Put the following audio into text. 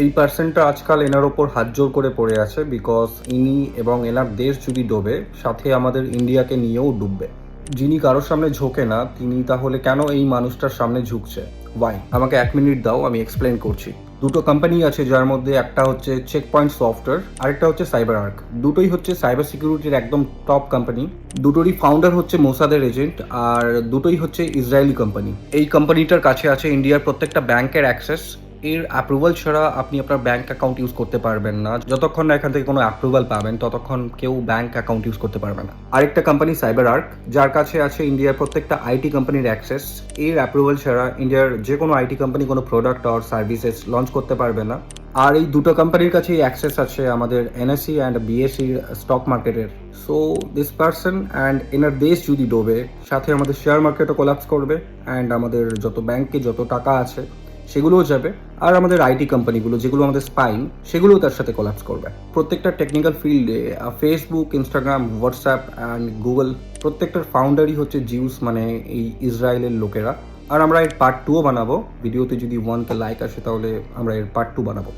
এই পার্সনটা আজকাল এনার ওপর হাত জোর করে পড়ে আছে, বিকজ ইনি এবং এনার দেশ যদি ডোবে, সাথে আমাদের ইন্ডিয়াকে নিয়েও ডুববে। যিনি কারোর সামনে ঝোঁকে না, তিনি তাহলে কেন এই মানুষটার সামনে ঝুঁকছে? ওয়াই? আমাকে 1 মিনিট দাও, আমি এক্সপ্লেন করছি। দুটো কোম্পানি আছে, যার মধ্যে একটা হচ্ছে চেক পয়েন্ট সফটওয়্যার, আরেকটা হচ্ছে সাইবার আর্ক। দুটোই হচ্ছে সাইবার সিকিউরিটির একদম টপ কোম্পানি। দুটোরই ফাউন্ডার হচ্ছে মোসাদের এজেন্ট, আর দুটোই হচ্ছে ইসরায়েলি কোম্পানি। এই কোম্পানিটার কাছে আছে ইন্ডিয়ার প্রত্যেকটা ব্যাংকের অ্যাক্সেস। এর অ্যাপ্রুভাল ছাড়া আপনি আপনার ব্যাংক অ্যাকাউন্ট ইউজ করতে পারবেন না। যতক্ষণ না এখান থেকে কোনো অ্যাপ্রুভাল পাবেন, ততক্ষণ কেউ ব্যাংক অ্যাকাউন্ট ইউজ করতে পারবে না। আরেকটা কোম্পানি সাইবার আর্ক, যার কাছে আছে ইন্ডিয়ার প্রত্যেকটা আইটি কোম্পানির অ্যাক্সেস। এর অ্যাপ্রুভাল ছাড়া ইন্ডিয়ার যে কোনো আইটি কোম্পানি কোনো প্রোডাক্ট আর সার্ভিসেস লঞ্চ করতে পারবে না। আর এই দুটো কোম্পানির কাছেই অ্যাক্সেস আছে আমাদের এনএসসি অ্যান্ড বিএসসির স্টক মার্কেটের। সো দিস পার্সন অ্যান্ড এনার দেশ যদি ডোবে, সাথে আমাদের শেয়ার মার্কেটও কোলাপস করবে, অ্যান্ড আমাদের যত ব্যাংকে যত টাকা আছে সেগুলোও যাবে। আর আমাদের আইটি কোম্পানিগুলো, যেগুলো আমাদের স্পাইন, সেগুলোও তার সাথে কোলাপস করবে। প্রত্যেকটা টেকনিক্যাল ফিল্ডে Facebook, Instagram, WhatsApp and Google, প্রত্যেকটার ফাউন্ডারই হচ্ছে জিউস, মানে এই ইসরায়েলের লোকেরা। আর আমরা এর পার্ট 2ও বানাবো। ভিডিওতে যদি 1K লাইক আসে, তাহলে আমরা এর পার্ট 2 বানাবো।